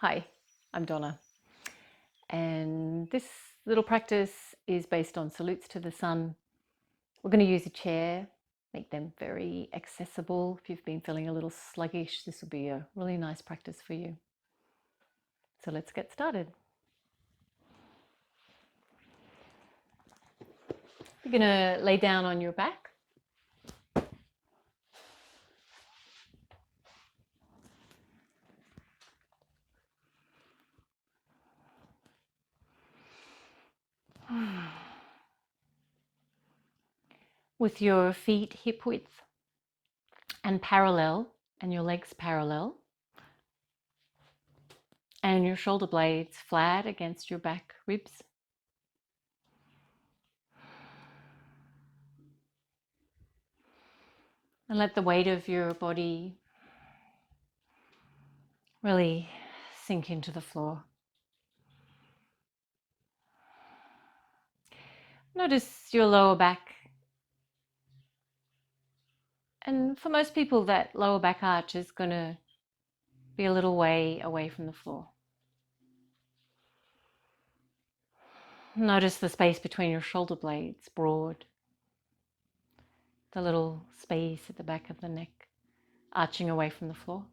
Hi, I'm Donna, and this little practice is based on salutes to the sun. We're going to use a chair, make them very accessible. If you've been feeling a little sluggish, this will be a really nice practice for you. So let's get started. You're going to lay down on your back. With your feet hip width and parallel, and your legs parallel, and your shoulder blades flat against your back ribs. And let the weight of your body really sink into the floor. Notice your lower back. And for most people, that lower back arch is going to be a little way away from the floor. Notice the space between your shoulder blades, broad. The little space at the back of the neck, arching away from the floor.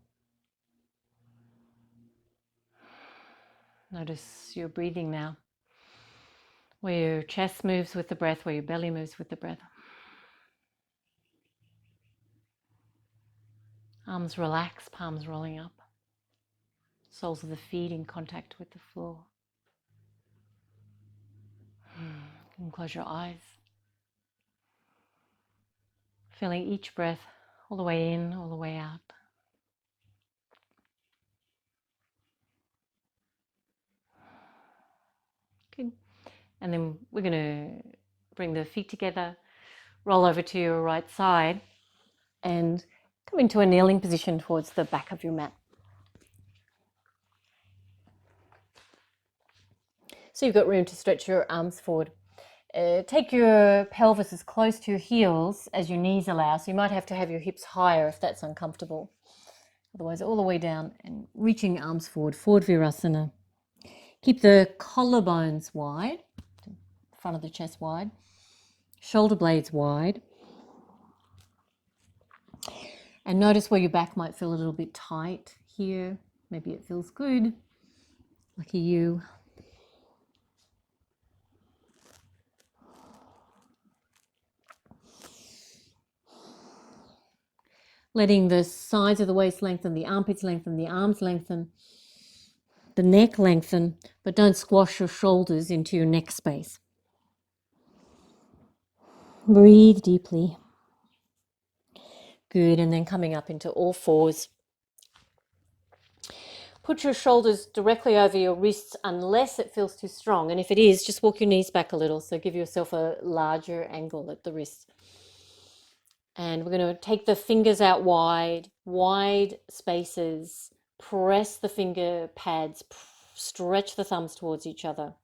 Notice your breathing now, where your chest moves with the breath, where your belly moves with the breath. Arms relax, palms rolling up. Soles of the feet in contact with the floor. And close your eyes. Feeling each breath all the way in, all the way out. Good. And then we're going to bring the feet together, roll over to your right side, and come into a kneeling position towards the back of your mat. So you've got room to stretch your arms forward. Take your pelvis as close to your heels as your knees allow. So you might have to have your hips higher if that's uncomfortable. Otherwise, all the way down and reaching arms forward, forward virasana. Keep the collarbones wide, front of the chest wide, shoulder blades wide. And notice where your back might feel a little bit tight here. Maybe it feels good. Lucky you. Letting the sides of the waist lengthen, the armpits lengthen, the arms lengthen, the neck lengthen, but don't squash your shoulders into your neck space. Breathe deeply. Good, and then coming up into all fours. Put your shoulders directly over your wrists unless it feels too strong. And if it is, just walk your knees back a little. So give yourself a larger angle at the wrists. And we're going to take the fingers out wide, wide spaces. Press the finger pads, stretch the thumbs towards each other.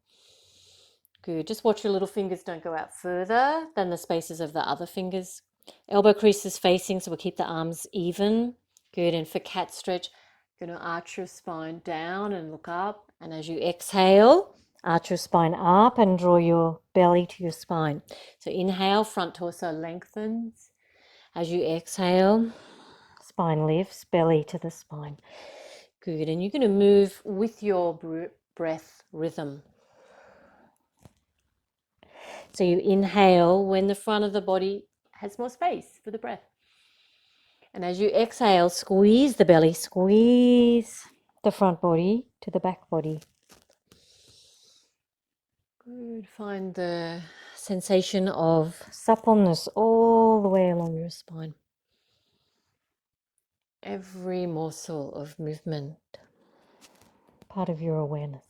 Good. Just watch your little fingers don't go out further than the spaces of the other fingers. Elbow creases facing, so we'll keep the arms even. Good. And for cat stretch, going to arch your spine down and look up. And as you exhale, arch your spine up and draw your belly to your spine. So inhale, front torso lengthens. As you exhale, spine lifts, belly to the spine. Good. And you're going to move with your breath rhythm. So you inhale when the front of the body has more space for the breath. And as you exhale, squeeze the belly, squeeze the front body to the back body. Good. Find the sensation of suppleness all the way along your spine. Every morsel of movement, part of your awareness.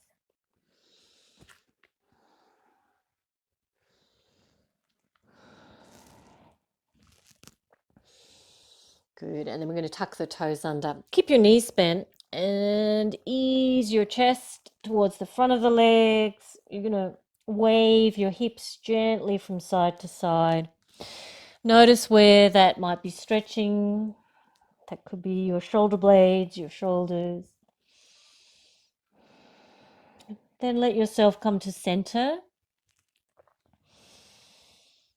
Good, and then we're going to tuck the toes under. Keep your knees bent and ease your chest towards the front of the legs. You're going to wave your hips gently from side to side. Notice where that might be stretching. That could be your shoulder blades, your shoulders. Then let yourself come to center.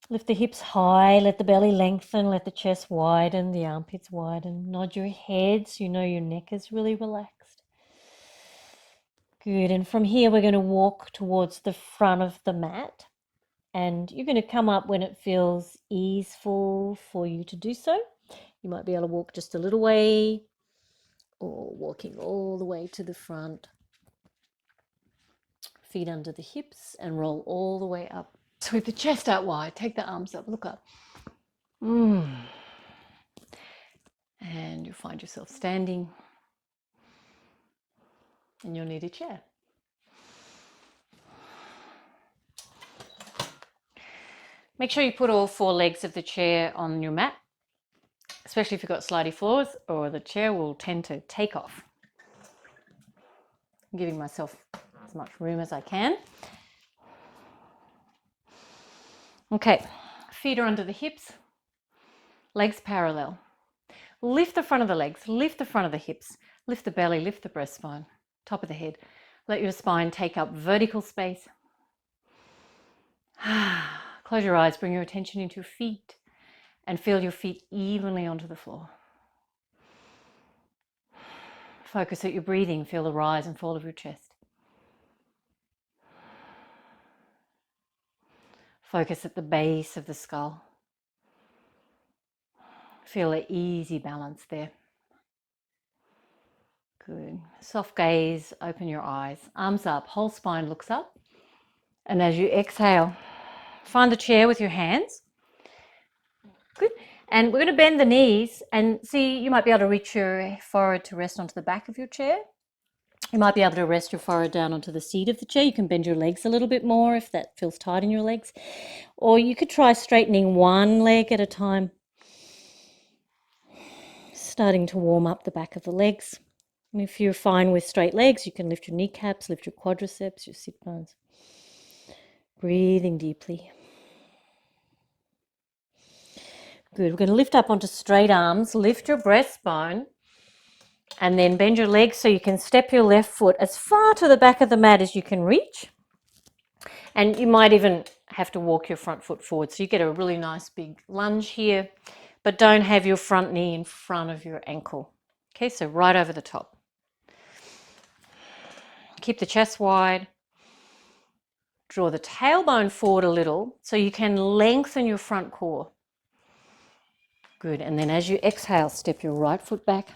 Lift the hips high, let the belly lengthen, let the chest widen, the armpits widen. Nod your head so you know your neck is really relaxed. Good, and from here we're going to walk towards the front of the mat. And you're going to come up when it feels easeful for you to do so. You might be able to walk just a little way or walking all the way to the front. Feet under the hips and roll all the way up. So with the chest out wide, take the arms up, look up. And you'll find yourself standing and you'll need a chair. Make sure you put all 4 legs of the chair on your mat, especially if you've got slidey floors, or the chair will tend to take off. I'm giving myself as much room as I can. Okay, feet are under the hips, legs parallel. Lift the front of the legs, lift the front of the hips, lift the belly, lift the breastbone, top of the head. Let your spine take up vertical space. Close your eyes, bring your attention into your feet and feel your feet evenly onto the floor. Focus at your breathing, feel the rise and fall of your chest. Focus at the base of the skull. Feel an easy balance there. Good. Soft gaze, open your eyes. Arms up, whole spine looks up. And as you exhale, find the chair with your hands. Good. And we're going to bend the knees and see, you might be able to reach your forehead to rest onto the back of your chair. You might be able to rest your forehead down onto the seat of the chair. You can bend your legs a little bit more if that feels tight in your legs. Or you could try straightening one leg at a time. Starting to warm up the back of the legs. And if you're fine with straight legs, you can lift your kneecaps, lift your quadriceps, your sit bones. Breathing deeply. Good. We're going to lift up onto straight arms, lift your breastbone, and then bend your legs so you can step your left foot as far to the back of the mat as you can reach. And you might even have to walk your front foot forward. So you get a really nice big lunge here, but don't have your front knee in front of your ankle. Okay, so right over the top. Keep the chest wide. Draw the tailbone forward a little so you can lengthen your front core. Good, and then as you exhale, step your right foot back.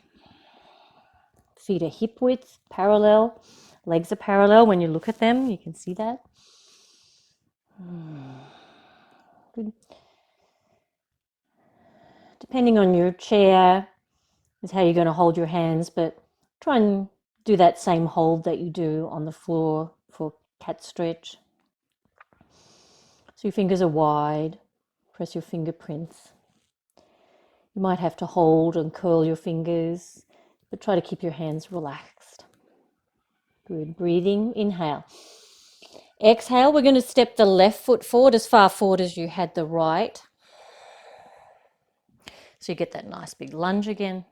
Feet are hip width, parallel. Legs are parallel. When you look at them, you can see that. Good. Depending on your chair is how you're going to hold your hands, but try and do that same hold that you do on the floor for cat stretch. So your fingers are wide. Press your fingerprints. You might have to hold and curl your fingers, but try to keep your hands relaxed. Good. Breathing. Inhale. Exhale. We're going to step the left foot forward as far forward as you had the right. So you get that nice big lunge again.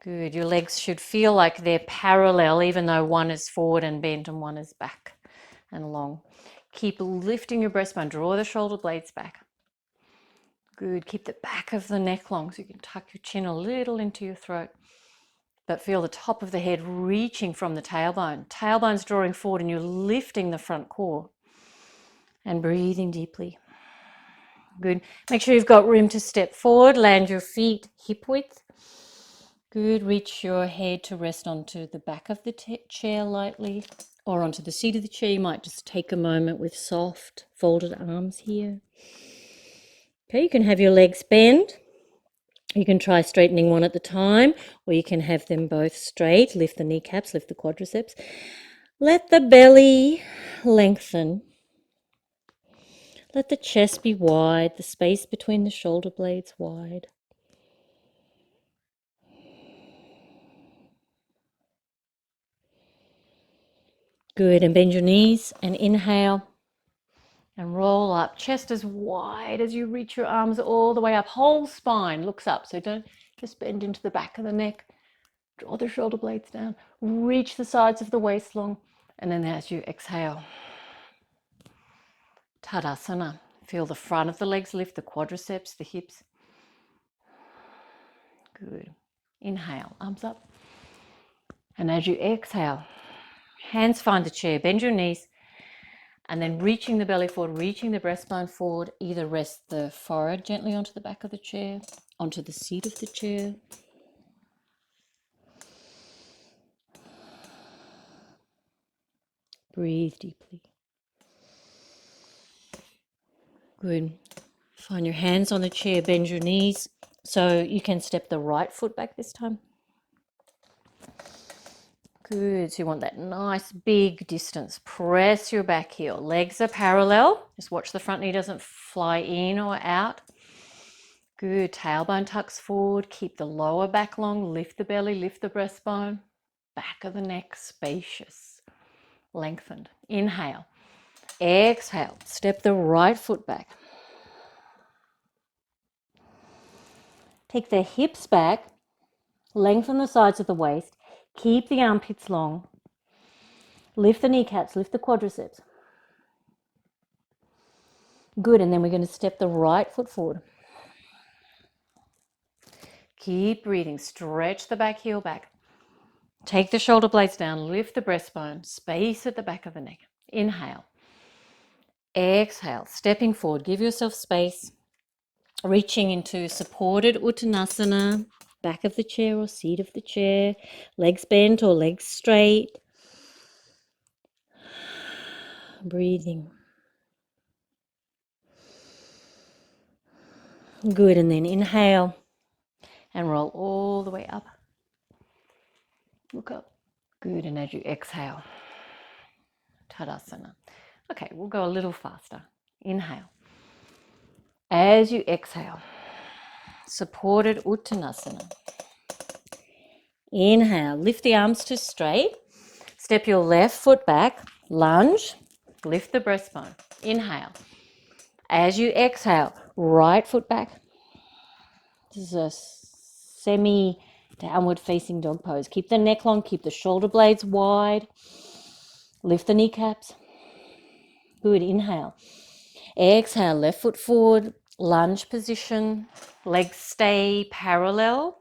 Good. Your legs should feel like they're parallel, even though one is forward and bent and one is back and long. Keep lifting your breastbone. Draw the shoulder blades back. Good. Keep the back of the neck long so you can tuck your chin a little into your throat. But feel the top of the head reaching from the tailbone. Tailbone's drawing forward and you're lifting the front core. And breathing deeply. Good. Make sure you've got room to step forward. Land your feet hip width. Good. Reach your head to rest onto the back of the chair lightly or onto the seat of the chair. You might just take a moment with soft folded arms here. Okay, you can have your legs bend. You can try straightening one at a time, or you can have them both straight. Lift the kneecaps, lift the quadriceps. Let the belly lengthen. Let the chest be wide, the space between the shoulder blades wide. Good, and bend your knees and inhale and roll up. Chest as wide as you reach your arms all the way up. Whole spine looks up, so don't just bend into the back of the neck. Draw the shoulder blades down. Reach the sides of the waist long. And then as you exhale, Tadasana. Feel the front of the legs lift, the quadriceps, the hips. Good. Inhale, arms up. And as you exhale, hands find the chair, bend your knees, and then reaching the belly forward, reaching the breastbone forward. Either rest the forehead gently onto the back of the chair, onto the seat of the chair. Breathe deeply. Good. Find your hands on the chair, bend your knees. So you can step the right foot back this time. Good. So you want that nice big distance. Press your back heel. Legs are parallel. Just watch the front knee doesn't fly in or out. Good. Tailbone tucks forward. Keep the lower back long. Lift the belly, lift the breastbone. Back of the neck spacious. Lengthened. Inhale. Exhale. Step the right foot back. Take the hips back. Lengthen the sides of the waist. Keep the armpits long. Lift the kneecaps, lift the quadriceps. Good, and then we're going to step the right foot forward. Keep breathing, stretch the back heel back. Take the shoulder blades down, lift the breastbone, space at the back of the neck. Inhale. Exhale, stepping forward, give yourself space. Reaching into supported Uttanasana, back of the chair or seat of the chair, legs bent or legs straight. Breathing. Good, and then inhale and roll all the way up. Look up. Good, and as you exhale, Tadasana. Okay, we'll go a little faster. Inhale. As you exhale, supported Uttanasana. Inhale, lift the arms to straight. Step your left foot back, lunge, lift the breastbone. Inhale. As you exhale, right foot back. This is a semi-downward facing dog pose. Keep the neck long, keep the shoulder blades wide. Lift the kneecaps. Good, inhale. Exhale, left foot forward, lunge position. Legs stay parallel.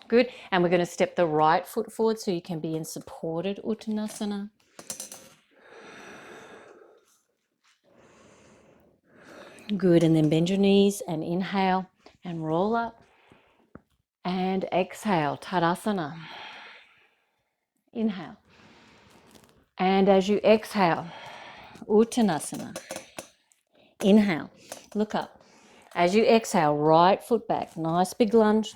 Good, and we're going to step the right foot forward so you can be in supported Uttanasana. Good, and then bend your knees and inhale and roll up. And exhale, Tadasana. Inhale. And as you exhale, Uttanasana. Inhale, look up. As you exhale, right foot back, nice big lunge.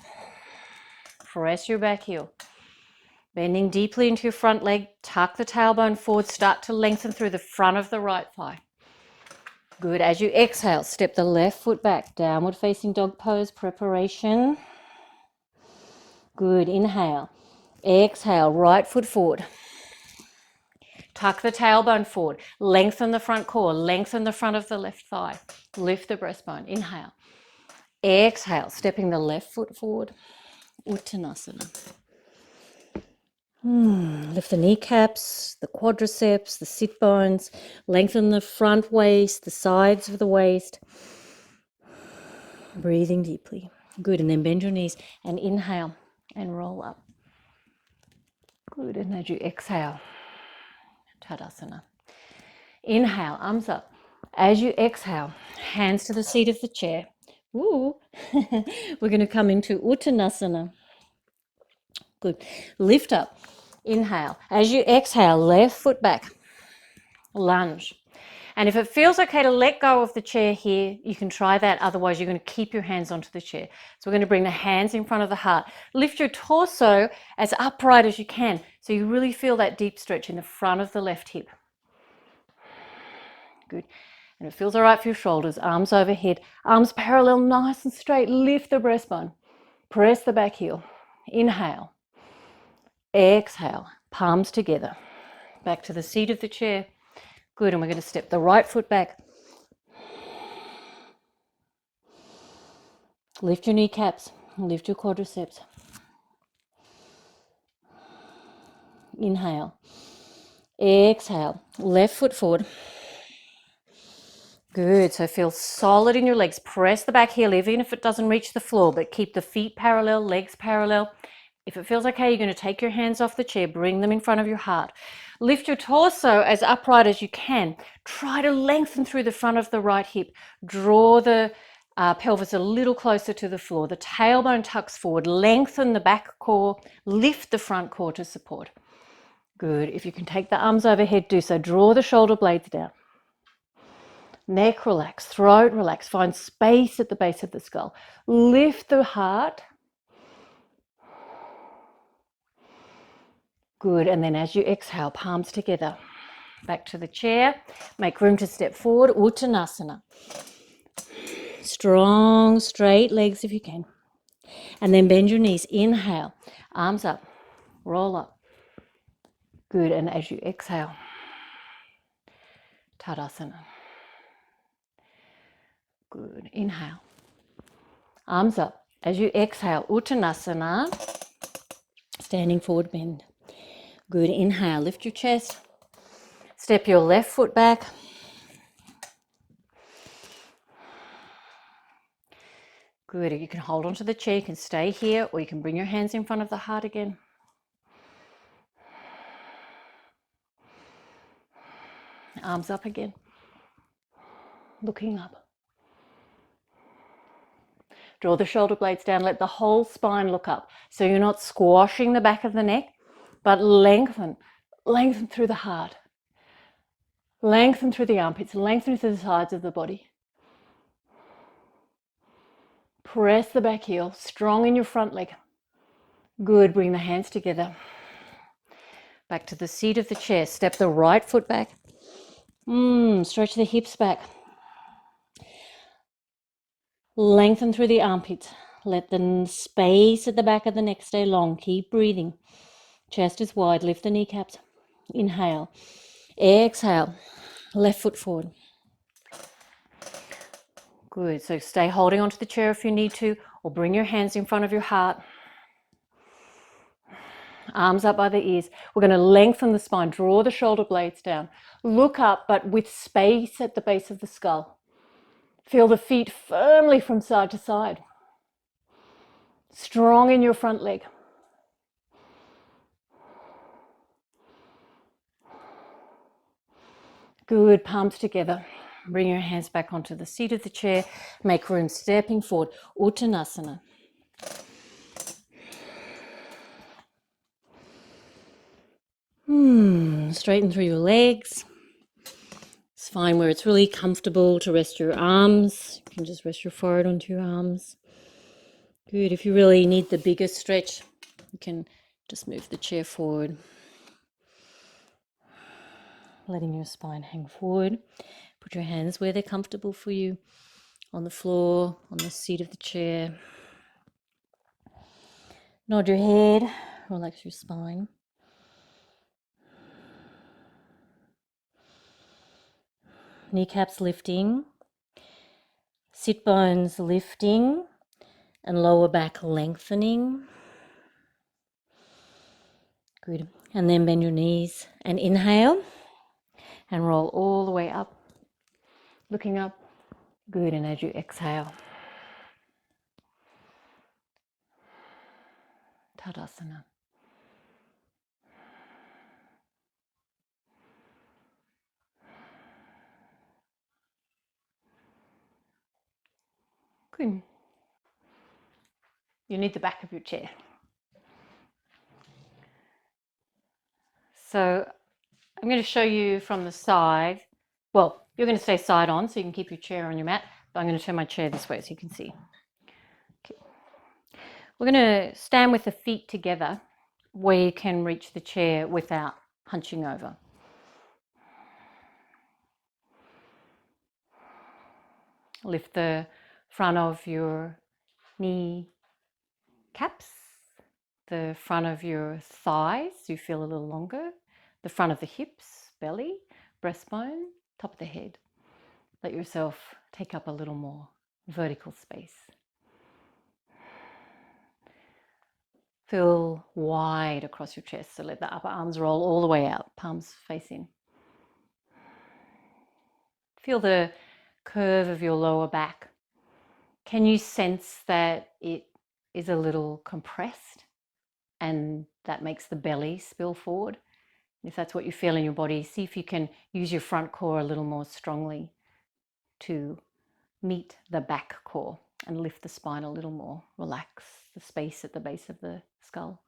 Press your back heel. Bending deeply into your front leg, tuck the tailbone forward, start to lengthen through the front of the right thigh. Good, as you exhale, step the left foot back, downward facing dog pose, preparation. Good, inhale. Exhale, right foot forward. Tuck the tailbone forward, lengthen the front core, lengthen the front of the left thigh. Lift the breastbone, inhale. Exhale, stepping the left foot forward, Uttanasana. Lift the kneecaps, the quadriceps, the sit bones. Lengthen the front waist, the sides of the waist. Breathing deeply. Good, and then bend your knees and inhale and roll up. Good, and as you exhale, Tadasana. Inhale, arms up. As you exhale, hands to the seat of the chair. Ooh. We're going to come into Uttanasana. Good. Lift up. Inhale. As you exhale, left foot back. Lunge. And if it feels okay to let go of the chair here, you can try that. Otherwise, you're going to keep your hands onto the chair. So we're going to bring the hands in front of the heart. Lift your torso as upright as you can. So you really feel that deep stretch in the front of the left hip. Good. And it feels all right for your shoulders. Arms overhead. Arms parallel, nice and straight. Lift the breastbone. Press the back heel. Inhale. Exhale, palms together. Back to the seat of the chair. Good, and we're going to step the right foot back. Lift your kneecaps, lift your quadriceps. Inhale. Exhale. Left foot forward. Good. So feel solid in your legs. Press the back heel even if it doesn't reach the floor, but keep the feet parallel, legs parallel. If it feels okay, you're going to take your hands off the chair, bring them in front of your heart. Lift your torso as upright as you can. Try to lengthen through the front of the right hip. Draw the pelvis a little closer to the floor. The tailbone tucks forward. Lengthen the back core. Lift the front core to support. Good. If you can take the arms overhead, do so. Draw the shoulder blades down. Neck relax, throat relax. Find space at the base of the skull. Lift the heart. Good. And then as you exhale, palms together. Back to the chair. Make room to step forward. Uttanasana. Strong, straight legs if you can. And then bend your knees. Inhale. Arms up. Roll up. Good. And as you exhale, Tadasana. Good. Inhale. Arms up. As you exhale, Uttanasana. Standing forward bend. Good. Inhale. Lift your chest. Step your left foot back. Good. You can hold onto the chair. You can stay here, or you can bring your hands in front of the heart again. Arms up again. Looking up. Draw the shoulder blades down. Let the whole spine look up. So you're not squashing the back of the neck, but lengthen. Lengthen through the heart. Lengthen through the armpits. Lengthen through the sides of the body. Press the back heel. Strong in your front leg. Good. Bring the hands together. Back to the seat of the chair. Step the right foot back. Stretch the hips back. Lengthen through the armpits. Let the space at the back of the neck stay long. Keep breathing. Chest is wide. Lift the kneecaps. Inhale. Exhale. Left foot forward. Good. So stay holding onto the chair if you need to, or bring your hands in front of your heart. Arms up by the ears. We're going to lengthen the spine. Draw the shoulder blades down. Look up, but with space at the base of the skull. Feel the feet firmly from side to side. Strong in your front leg. Good. Palms together. Bring your hands back onto the seat of the chair. Make room stepping forward. Uttanasana. Straighten through your legs. It's fine where it's really comfortable to rest your arms. You can just rest your forehead onto your arms. Good. If you really need the biggest stretch, you can just move the chair forward. Letting your spine hang forward. Put your hands where they're comfortable for you. On the floor, on the seat of the chair. Nod your head. Relax your spine. Kneecaps lifting. Sit bones lifting. And lower back lengthening. Good. And then bend your knees and inhale. And roll all the way up. Looking up. Good. And as you exhale, Tadasana. Good. You need the back of your chair. So I'm going to show you from the side. Well, you're going to stay side on so you can keep your chair on your mat, but I'm going to turn my chair this way so you can see. Okay. We're going to stand with the feet together where you can reach the chair without hunching over. Lift the front of your knee caps, the front of your thighs, so you feel a little longer, the front of the hips, belly, breastbone, top of the head. Let yourself take up a little more vertical space. Feel wide across your chest, so let the upper arms roll all the way out, palms face in. Feel the curve of your lower back. Can you sense that it is a little compressed and that makes the belly spill forward? If that's what you feel in your body, see if you can use your front core a little more strongly to meet the back core and lift the spine a little more. Relax the space at the base of the skull.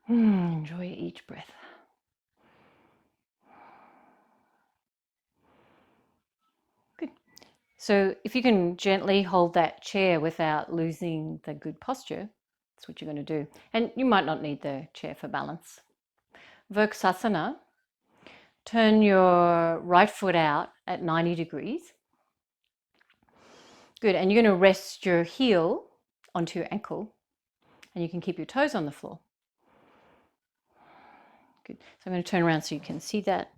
Enjoy each breath. Good. So if you can gently hold that chair without losing the good posture, that's what you're going to do. And you might not need the chair for balance. Vrksasana. Turn your right foot out at 90 degrees. Good, and you're going to rest your heel onto your ankle, and you can keep your toes on the floor. Good, so I'm going to turn around so you can see that.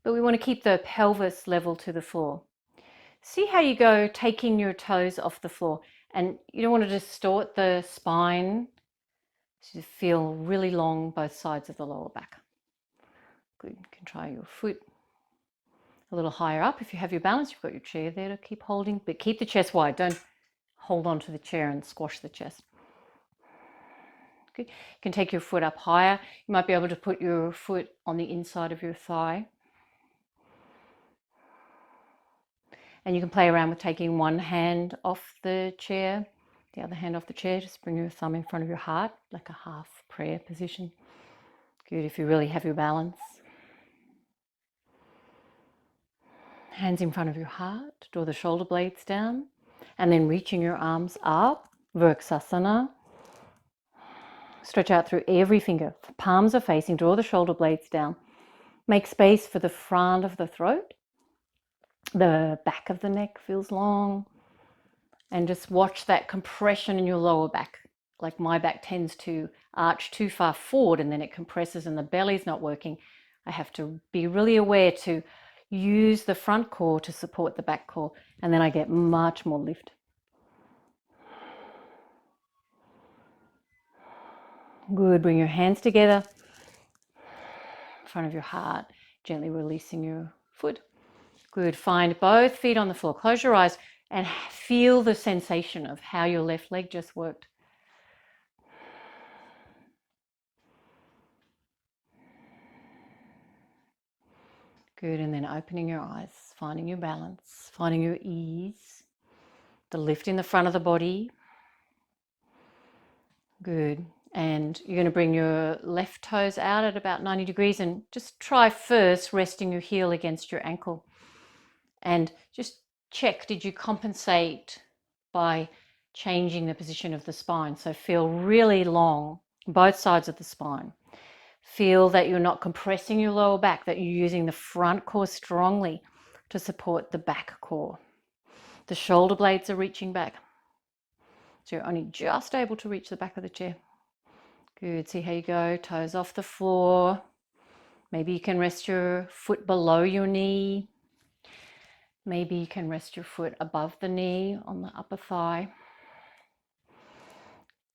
But we want to keep the pelvis level to the floor. See how you go taking your toes off the floor, and you don't want to distort the spine so you feel really long both sides of the lower back. Good, you can try your foot a little higher up. If you have your balance, you've got your chair there to keep holding, but keep the chest wide. Don't hold on to the chair and squash the chest. Good. You can take your foot up higher. You might be able to put your foot on the inside of your thigh. And you can play around with taking one hand off the chair, the other hand off the chair. Just bring your thumb in front of your heart, like a half prayer position. Good, if you really have your balance. Hands in front of your heart, draw the shoulder blades down, and then reaching your arms up, Vrksasana. Stretch out through every finger. Palms are facing, draw the shoulder blades down. Make space for the front of the throat. The back of the neck feels long. And just watch that compression in your lower back. Like my back tends to arch too far forward and then it compresses and the belly's not working. I have to be really aware to use the front core to support the back core, and then I get much more lift. Good, bring your hands together in front of your heart, gently releasing your foot. Good, find both feet on the floor. Close your eyes and feel the sensation of how your left leg just worked. Good, and then opening your eyes, finding your balance, finding your ease, the lift in the front of the body. Good, and you're going to bring your left toes out at about 90 degrees and just try first resting your heel against your ankle. And just check, did you compensate by changing the position of the spine? So feel really long, both sides of the spine. Feel that you're not compressing your lower back, that you're using the front core strongly to support the back core. The shoulder blades are reaching back. So you're only just able to reach the back of the chair. Good, see how you go, toes off the floor. Maybe you can rest your foot below your knee. Maybe you can rest your foot above the knee on the upper thigh.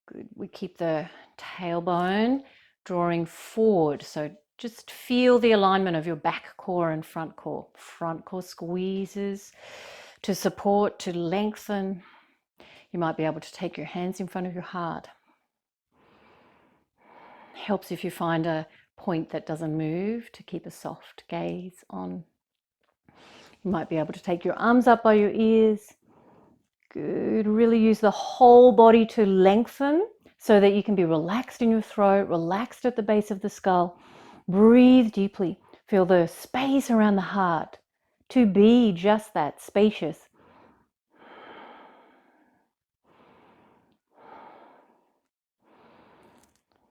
Good, we keep the tailbone drawing forward. So just feel the alignment of your back core and front core. Front core squeezes to support, to lengthen. You might be able to take your hands in front of your heart. Helps if you find a point that doesn't move to keep a soft gaze on. You might be able to take your arms up by your ears. Good, really use the whole body to lengthen so that you can be relaxed in your throat, relaxed at the base of the skull. Breathe deeply. Feel the space around the heart to be just that, spacious.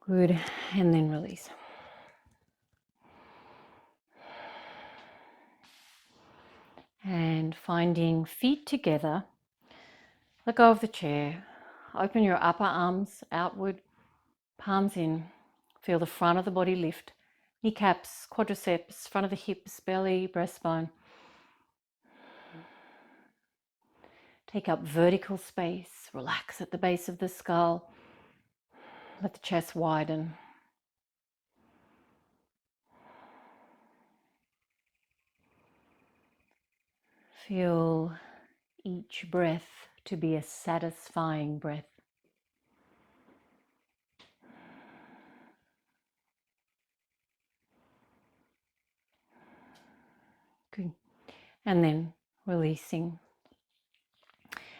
Good, and then release. And finding feet together, let go of the chair. Open your upper arms outward, palms in. Feel the front of the body lift. Kneecaps, quadriceps, front of the hips, belly, breastbone. Take up vertical space, relax at the base of the skull, let the chest widen. Feel each breath to be a satisfying breath. Good. And then releasing.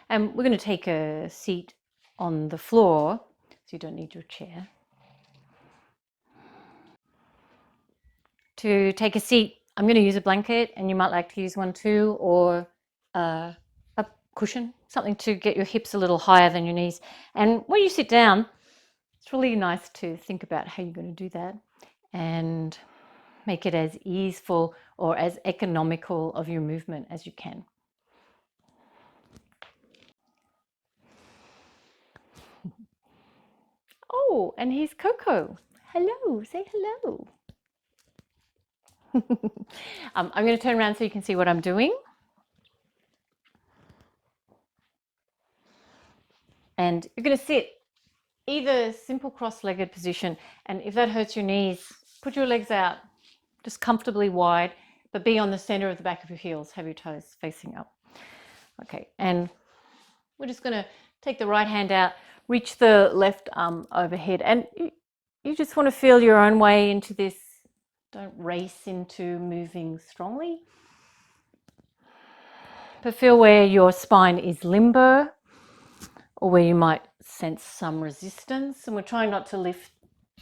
And we're going to take a seat on the floor, so you don't need your chair. To take a seat, I'm going to use a blanket, and you might like to use one too, or a cushion, something to get your hips a little higher than your knees. And when you sit down, it's really nice to think about how you're going to do that and make it as easeful or as economical of your movement as you can. Oh, and here's Coco. Hello, say hello. I'm going to turn around so you can see what I'm doing. And you're going to sit either simple cross-legged position, and if that hurts your knees, put your legs out just comfortably wide, but be on the center of the back of your heels. Have your toes facing up. Okay, and we're just going to take the right hand out, reach the left arm overhead, and you just want to feel your own way into this. Don't race into moving strongly, but feel where your spine is limber or where you might sense some resistance. And we're trying not to lift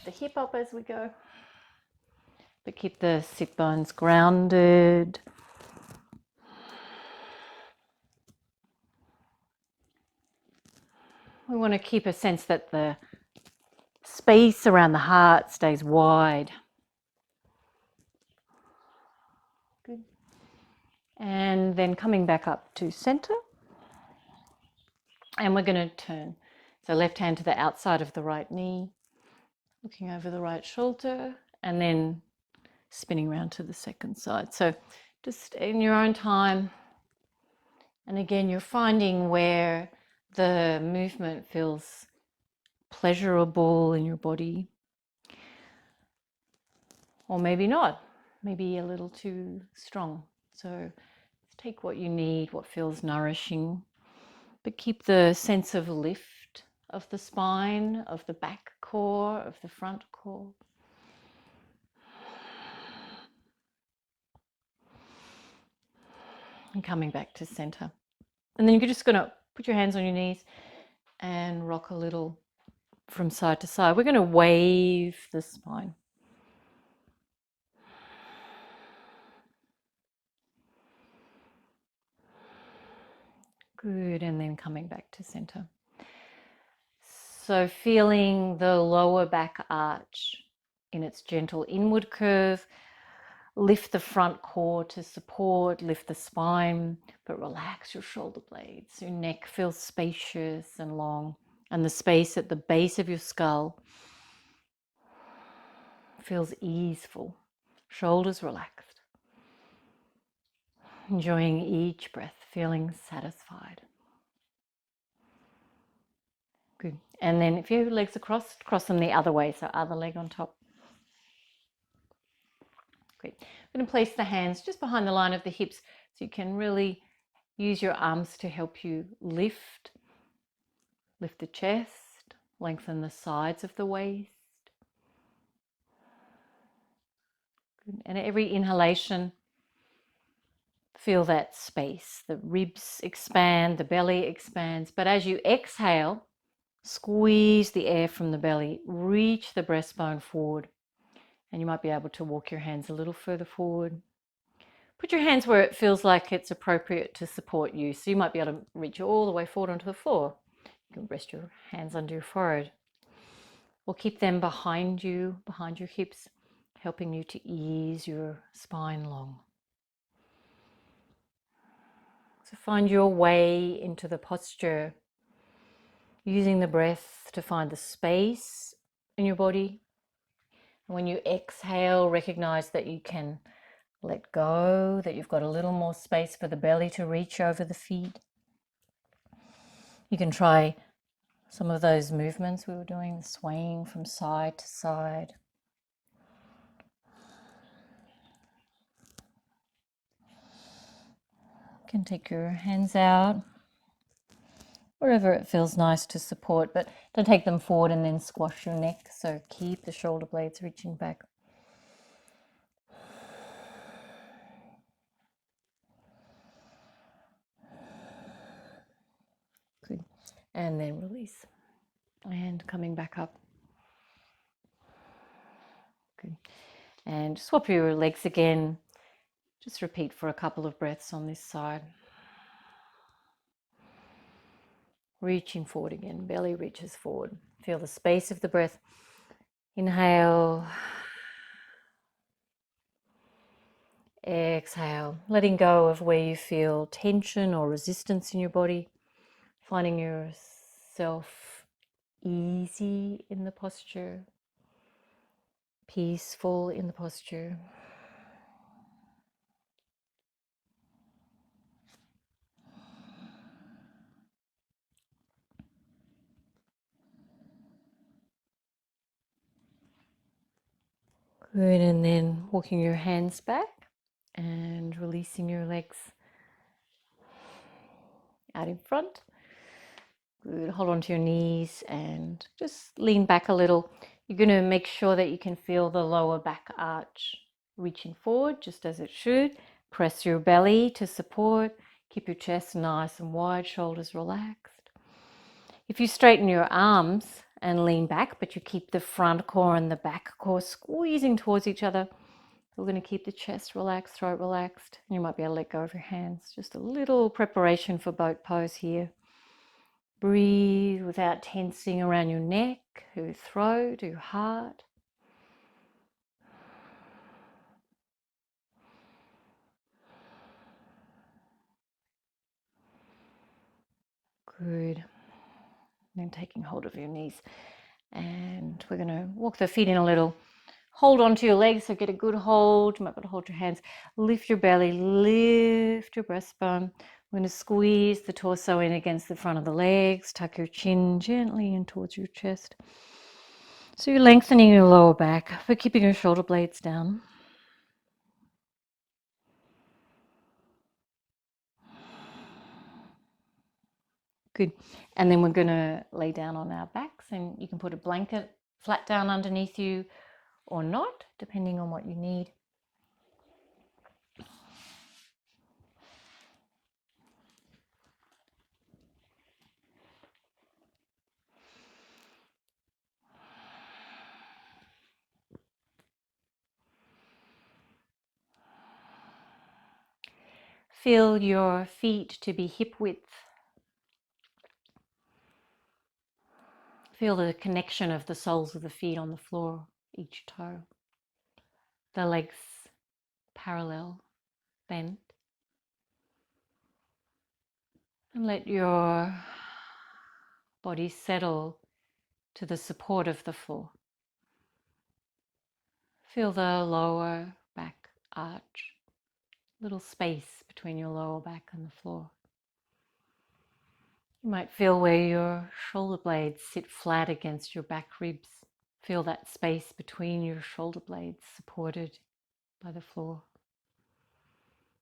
the hip up as we go, but keep the sit bones grounded. We want to keep a sense that the space around the heart stays wide. Good. And then coming back up to center. And we're going to turn. So left hand to the outside of the right knee, looking over the right shoulder, and then spinning around to the second side. So just in your own time. And again, you're finding where the movement feels pleasurable in your body. Or maybe not, maybe a little too strong. So take what you need, what feels nourishing, but keep the sense of lift of the spine, of the back core, of the front core. And coming back to center. And then you're just going to put your hands on your knees and rock a little from side to side. We're going to wave the spine. Good, and then coming back to center. So feeling the lower back arch in its gentle inward curve. Lift the front core to support, lift the spine, but relax your shoulder blades. Your neck feels spacious and long, and the space at the base of your skull feels easeful. Shoulders relaxed. Enjoying each breath, feeling satisfied. Good. And then if your legs are crossed, cross them the other way, so other leg on top. Great. I'm going to place the hands just behind the line of the hips so you can really use your arms to help you lift the chest, lengthen the sides of the waist. Good. And every inhalation, feel that space. The ribs expand, the belly expands, but as you exhale, squeeze the air from the belly, reach the breastbone forward. And you might be able to walk your hands a little further forward. Put your hands where it feels like it's appropriate to support you. So you might be able to reach all the way forward onto the floor. You can rest your hands under your forehead. Or keep them behind you, behind your hips, helping you to ease your spine long. So find your way into the posture, using the breath to find the space in your body. When you exhale, recognize that you can let go, that you've got a little more space for the belly to reach over the feet. You can try some of those movements we were doing, the swaying from side to side. You can take your hands out wherever it feels nice to support, but don't take them forward and then squash your neck. So keep the shoulder blades reaching back. Good. And then release. And coming back up. Good. And swap your legs again. Just repeat for a couple of breaths on this side. Reaching forward again, belly reaches forward. Feel the space of the breath. Inhale. Exhale, letting go of where you feel tension or resistance in your body. Finding yourself easy in the posture, peaceful in the posture. Good, and then walking your hands back and releasing your legs out in front. Good, hold on to your knees and just lean back a little. You're going to make sure that you can feel the lower back arch reaching forward just as it should. Press your belly to support. Keep your chest nice and wide, shoulders relaxed. If you straighten your arms and lean back, but you keep the front core and the back core squeezing towards each other, we're going to keep the chest relaxed, throat relaxed. You might be able to let go of your hands. Just a little preparation for boat pose here. Breathe without tensing around your neck, your throat, your heart. Good. Then taking hold of your knees. And we're going to walk the feet in a little. Hold onto your legs, so get a good hold. You might be able to hold your hands. Lift your belly, lift your breastbone. We're going to squeeze the torso in against the front of the legs. Tuck your chin gently in towards your chest. So you're lengthening your lower back, but keeping your shoulder blades down. Good. And then we're going to lay down on our backs, and you can put a blanket flat down underneath you or not, depending on what you need. Feel your feet to be hip width. Feel the connection of the soles of the feet on the floor, each toe. The legs parallel, bent. And let your body settle to the support of the floor. Feel the lower back arch, little space between your lower back and the floor. You might feel where your shoulder blades sit flat against your back ribs. Feel that space between your shoulder blades supported by the floor.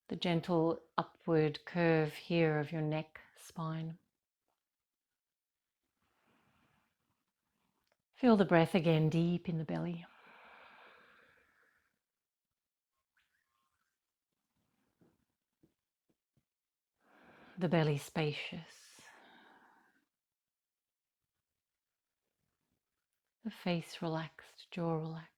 The gentle upward curve here of your neck, spine. Feel the breath again deep in the belly. The belly spacious. The face relaxed, jaw relaxed.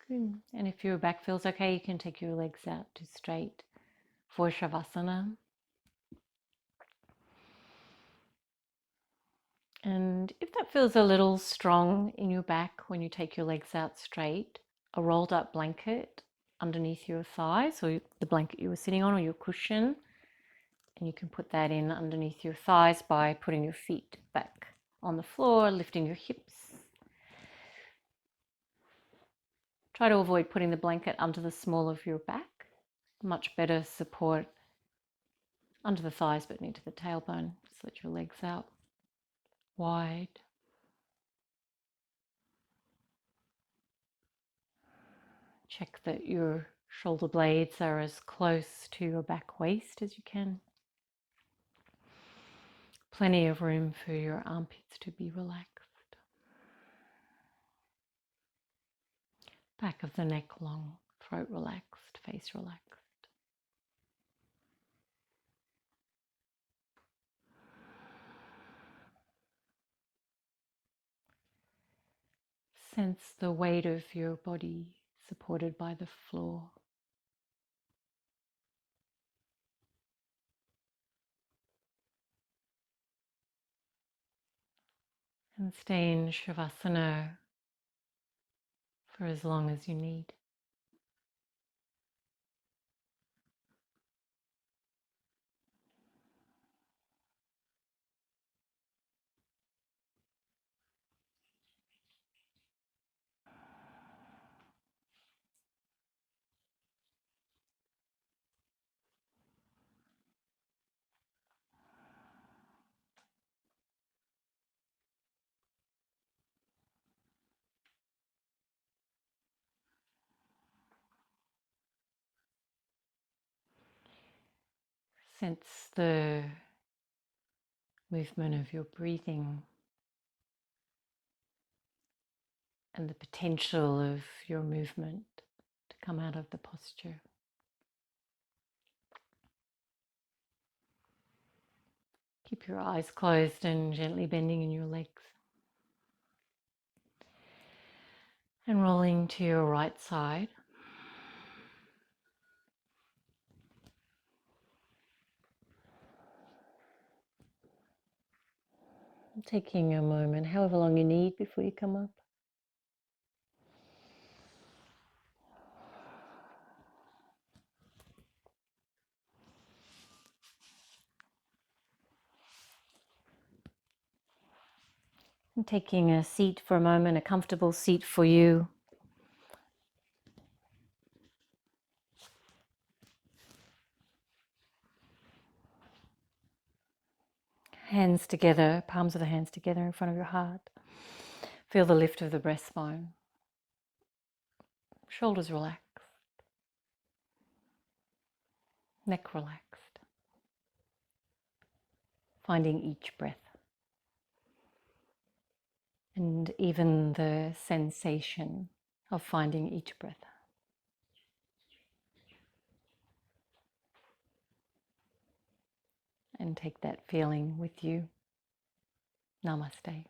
Good. And if your back feels okay, you can take your legs out to straight for Shavasana. And if that feels a little strong in your back when you take your legs out straight, a rolled up blanket underneath your thighs, or the blanket you were sitting on, or your cushion. And you can put that in underneath your thighs by putting your feet back on the floor, lifting your hips. Try to avoid putting the blanket under the small of your back. Much better support under the thighs but into the tailbone. Just let your legs out wide. Check that your shoulder blades are as close to your back waist as you can. Plenty of room for your armpits to be relaxed. Back of the neck long, throat relaxed, face relaxed. Sense the weight of your body supported by the floor. And stay in Shavasana for as long as you need. Sense the movement of your breathing and the potential of your movement to come out of the posture. Keep your eyes closed and gently bending in your legs. And rolling to your right side. Taking a moment, however long you need before you come up. And taking a seat for a moment, a comfortable seat for you. Hands together, palms of the hands together in front of your heart. Feel the lift of the breastbone. Shoulders relaxed. Neck relaxed. Finding each breath. And even the sensation of finding each breath. And take that feeling with you. Namaste.